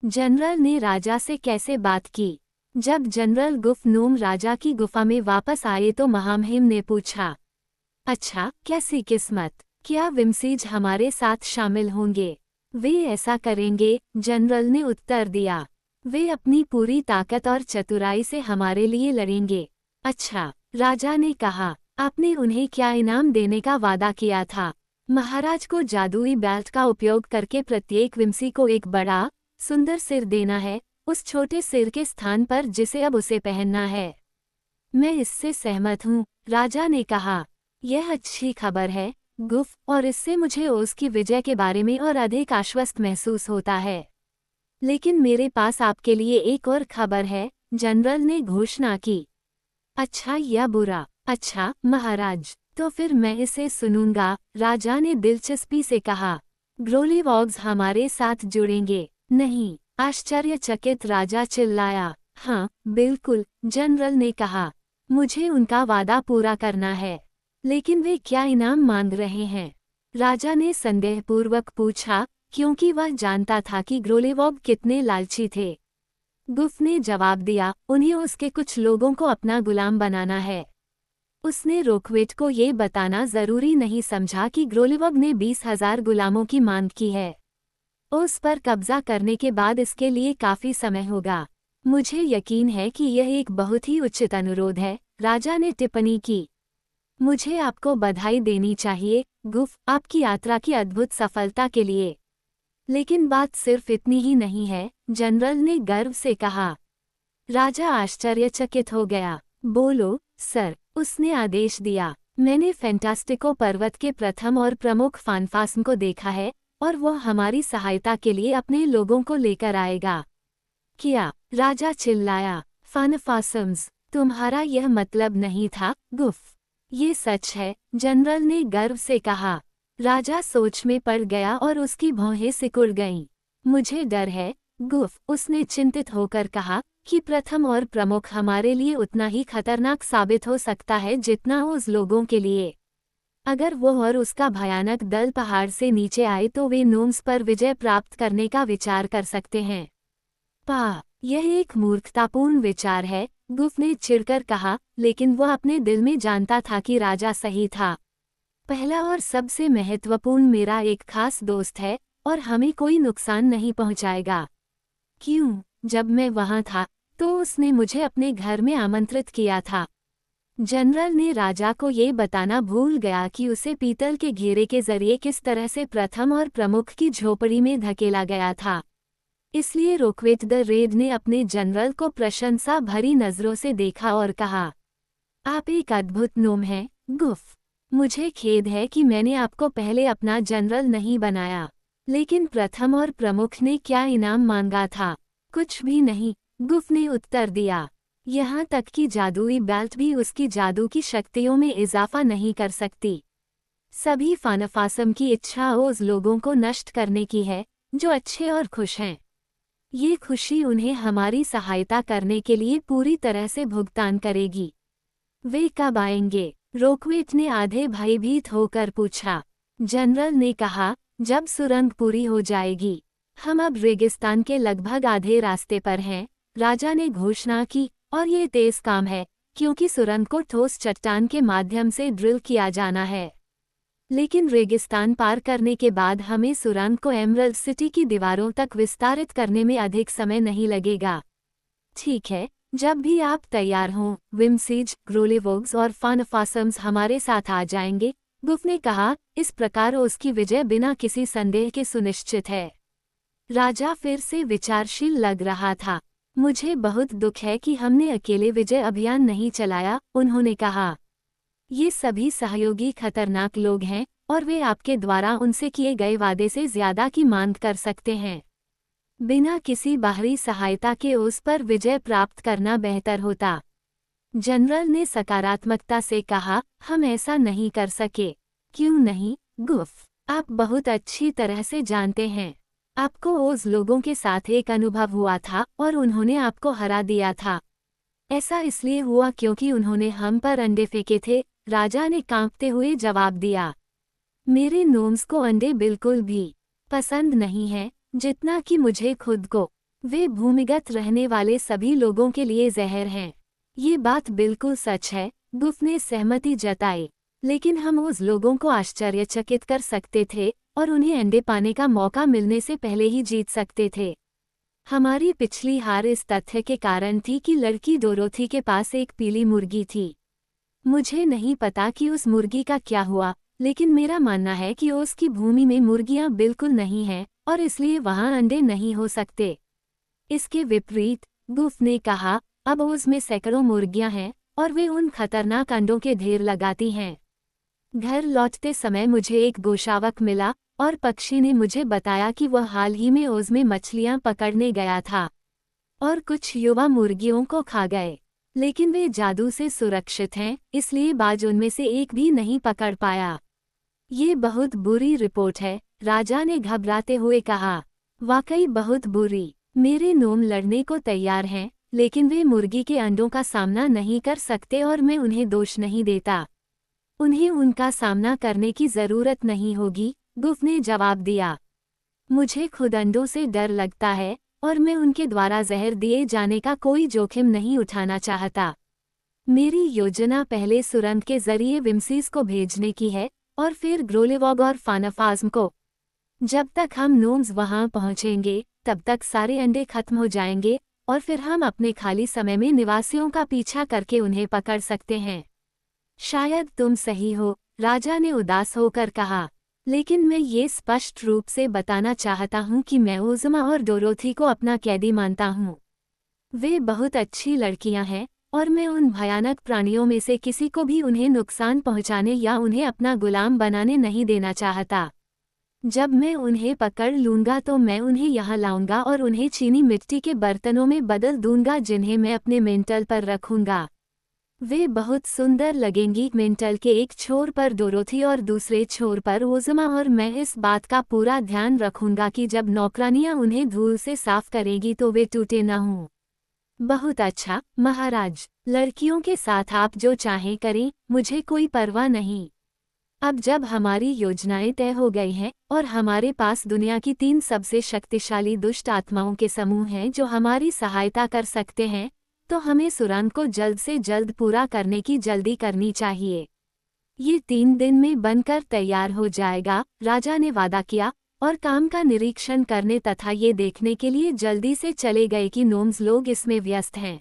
General ने राजा से कैसे बात की। जब जनरल गुफनूम राजा की गुफा में वापस आए तो महामहिम ने पूछा, अच्छा, कैसी किस्मत, क्या विमसीज हमारे साथ शामिल होंगे? वे ऐसा करेंगे, जनरल ने उत्तर दिया। वे अपनी पूरी ताकत और चतुराई से हमारे लिए लड़ेंगे। अच्छा, राजा ने कहा, आपने उन्हें क्या इनाम देने का वादा किया था? महाराज को जादुई बेल्ट का उपयोग करके प्रत्येक विमसी को एक बड़ा, सुंदर सिर देना है, उस छोटे सिर के स्थान पर जिसे अब उसे पहनना है। मैं इससे सहमत हूँ, राजा ने कहा। यह अच्छी खबर है, गुफ, और इससे मुझे ओज की विजय के बारे में और अधिक आश्वस्त महसूस होता है। लेकिन मेरे पास आपके लिए एक और खबर है, जनरल ने घोषणा की। अच्छा या बुरा? अच्छा, महाराज, तो फिर मैं इसे सुनूंगा, राजा ने दिलचस्पी से कहा। ग्रोलिवॉग्स हमारे साथ जुड़ेंगे? नहीं, आश्चर्यचकित राजा चिल्लाया। हाँ, बिल्कुल, जनरल ने कहा। मुझे उनका वादा पूरा करना है। लेकिन वे क्या इनाम मांग रहे हैं? राजा ने संदेहपूर्वक पूछा, क्योंकि वह जानता था कि ग्रोलिवॉग कितने लालची थे। गुफ ने जवाब दिया, उन्हें उसके कुछ लोगों को अपना गुलाम बनाना है। उसने रोकवेट को ये बताना जरूरी नहीं समझा कि ग्रोलिवॉग ने 20,000 गुलामों की मांग की है। उस पर कब्जा करने के बाद इसके लिए काफी समय होगा। मुझे यकीन है कि यह एक बहुत ही उचित अनुरोध है, राजा ने टिप्पणी की। मुझे आपको बधाई देनी चाहिए, गुफ, आपकी यात्रा की अद्भुत सफलता के लिए। लेकिन बात सिर्फ इतनी ही नहीं है, जनरल ने गर्व से कहा। राजा आश्चर्यचकित हो गया। बोलो, सर, उसने आदेश दिया। मैंने फैंटास्टिको पर्वत के प्रथम और प्रमुख फानफास्म को देखा है, और वह हमारी सहायता के लिए अपने लोगों को लेकर आएगा। क्या? राजा चिल्लाया। फानफास्म्स? तुम्हारा यह मतलब नहीं था, गुफ? ये सच है, जनरल ने गर्व से कहा। राजा सोच में पड़ गया और उसकी भौहें सिकुड़ गईं। मुझे डर है, गुफ, उसने चिंतित होकर कहा, कि प्रथम और प्रमुख हमारे लिए उतना ही खतरनाक साबित हो सकता है जितना उस लोगों के लिए। अगर वो और उसका भयानक दल पहाड़ से नीचे आए तो वे नोम्स पर विजय प्राप्त करने का विचार कर सकते हैं। यह एक मूर्खतापूर्ण विचार है, गुफ ने चिढ़कर कहा, लेकिन वह अपने दिल में जानता था कि राजा सही था। पहला और सबसे महत्वपूर्ण, मेरा एक खास दोस्त है, और हमें कोई नुकसान नहीं पहुंचाएगा। क्यों? जब मैं वहां था, तो उसने मुझे अपने घर में आमंत्रित किया था। जनरल ने राजा को ये बताना भूल गया कि उसे पीतल के घेरे के जरिए किस तरह से प्रथम और प्रमुख की झोपड़ी में धकेला गया था। इसलिए रोकवेट द रेड ने अपने जनरल को प्रशंसा भरी नजरों से देखा और कहा, आप एक अद्भुत नोम हैं, गुफ। मुझे खेद है कि मैंने आपको पहले अपना जनरल नहीं बनाया। लेकिन प्रथम और प्रमुख ने क्या इनाम मांगा था? कुछ भी नहीं, गुफ ने उत्तर दिया। यहाँ तक कि जादुई बेल्ट भी उसकी जादू की शक्तियों में इजाफा नहीं कर सकती। सभी फानफासम की इच्छा उस लोगों को नष्ट करने की है, जो अच्छे और खुश हैं। ये खुशी उन्हें हमारी सहायता करने के लिए पूरी तरह से भुगतान करेगी। वे कब आएंगे? रोकवेट ने आधे भयभीत होकर पूछा। जनरल ने कहा, जब सुरंग पूरी हो जाएगी। हम अब रेगिस्तान के लगभग आधे रास्ते पर हैं, राजा ने घोषणा की, और ये तेज काम है, क्योंकि सुरंग को ठोस चट्टान के माध्यम से ड्रिल किया जाना है। लेकिन रेगिस्तान पार करने के बाद हमें सुरंग को एमरल्ड सिटी की दीवारों तक विस्तारित करने में अधिक समय नहीं लगेगा। ठीक है, जब भी आप तैयार हों, विमसीज, ग्रोलिवॉग्स और फानफासम्स हमारे साथ आ जाएंगे, गुफ ने कहा। इस प्रकार उसकी विजय बिना किसी संदेह के सुनिश्चित है। राजा फिर से विचारशील लग रहा था। मुझे बहुत दुख है कि हमने अकेले विजय अभियान नहीं चलाया, उन्होंने कहा। ये सभी सहयोगी खतरनाक लोग हैं, और वे आपके द्वारा उनसे किए गए वादे से ज्यादा की मांग कर सकते हैं। बिना किसी बाहरी सहायता के उस पर विजय प्राप्त करना बेहतर होता। जनरल ने सकारात्मकता से कहा, हम ऐसा नहीं कर सके। क्यों नहीं, गुफ? आप बहुत अच्छी तरह से जानते हैं। आपको उस लोगों के साथ एक अनुभव हुआ था और उन्होंने आपको हरा दिया था। ऐसा इसलिए हुआ क्योंकि उन्होंने हम पर अंडे फेंके थे, राजा ने कांपते हुए जवाब दिया। मेरे नोम्स को अंडे बिल्कुल भी पसंद नहीं है, जितना कि मुझे खुद को। वे भूमिगत रहने वाले सभी लोगों के लिए जहर हैं। ये बात बिल्कुल सच है, गुफ ने सहमति जताई। लेकिन हम उस लोगों को आश्चर्यचकित कर सकते थे और उन्हें अंडे पाने का मौका मिलने से पहले ही जीत सकते थे। हमारी पिछली हार इस तथ्य के कारण थी कि लड़की डोरोथी के पास एक पीली मुर्गी थी। मुझे नहीं पता कि उस मुर्गी का क्या हुआ, लेकिन मेरा मानना है कि ओज की भूमि में मुर्गियां बिल्कुल नहीं हैं और इसलिए वहां अंडे नहीं हो सकते। इसके विपरीत, गुफ ने कहा, अब ओज में सैकड़ों मुर्गियां हैं और वे उन खतरनाक अंडों के ढेर लगाती हैं। घर लौटते समय मुझे एक गोशावक मिला और पक्षी ने मुझे बताया कि वह हाल ही में ओज में मछलियां पकड़ने गया था और कुछ युवा मुर्गियों को खा गए, लेकिन वे जादू से सुरक्षित हैं, इसलिए बाज उनमें से एक भी नहीं पकड़ पाया। ये बहुत बुरी रिपोर्ट है, राजा ने घबराते हुए कहा। वाकई बहुत बुरी। मेरे नोम लड़ने को तैयार हैं, लेकिन वे मुर्गी के अंडों का सामना नहीं कर सकते और मैं उन्हें दोष नहीं देता। उन्हें उनका सामना करने की जरूरत नहीं होगी, गुफ ने जवाब दिया। मुझे खुद अंडों से डर लगता है और मैं उनके द्वारा जहर दिए जाने का कोई जोखिम नहीं उठाना चाहता। मेरी योजना पहले सुरंग के जरिए विम्सीज को भेजने की है और फिर ग्रोलेवॉग और फानाफाज्म को। जब तक हम नोम्स वहां पहुंचेंगे, तब तक सारे अंडे खत्म हो जाएंगे और फिर हम अपने खाली समय में निवासियों का पीछा करके उन्हें पकड़ सकते हैं। शायद तुम सही हो, राजा ने उदास होकर कहा, लेकिन मैं ये स्पष्ट रूप से बताना चाहता हूँ कि मैं ओज़मा और डोरोथी को अपना कैदी मानता हूँ। वे बहुत अच्छी लड़कियां हैं और मैं उन भयानक प्राणियों में से किसी को भी उन्हें नुकसान पहुंचाने या उन्हें अपना गुलाम बनाने नहीं देना चाहता। जब मैं उन्हें पकड़ लूंगा तो मैं उन्हें यहाँ लाऊंगा और उन्हें चीनी मिट्टी के बर्तनों में बदल दूंगा जिन्हें मैं अपने मेंटल पर रखूंगा। वे बहुत सुंदर लगेंगी। मेंटल के एक छोर पर डोरोथी और दूसरे छोर पर ओज़मा, और मैं इस बात का पूरा ध्यान रखूंगा कि जब नौकरानियां उन्हें धूल से साफ करेंगी तो वे टूटे न हों। बहुत अच्छा महाराज, लड़कियों के साथ आप जो चाहें करें, मुझे कोई परवाह नहीं। अब जब हमारी योजनाएं तय हो गई हैं और हमारे पास दुनिया की 3 सबसे शक्तिशाली दुष्ट आत्माओं के समूह हैं जो हमारी सहायता कर सकते हैं, तो हमें सुरंग को जल्द से जल्द पूरा करने की जल्दी करनी चाहिए। ये 3 दिन में बनकर तैयार हो जाएगा, राजा ने वादा किया और काम का निरीक्षण करने तथा ये देखने के लिए जल्दी से चले गए कि नोम्स लोग इसमें व्यस्त हैं।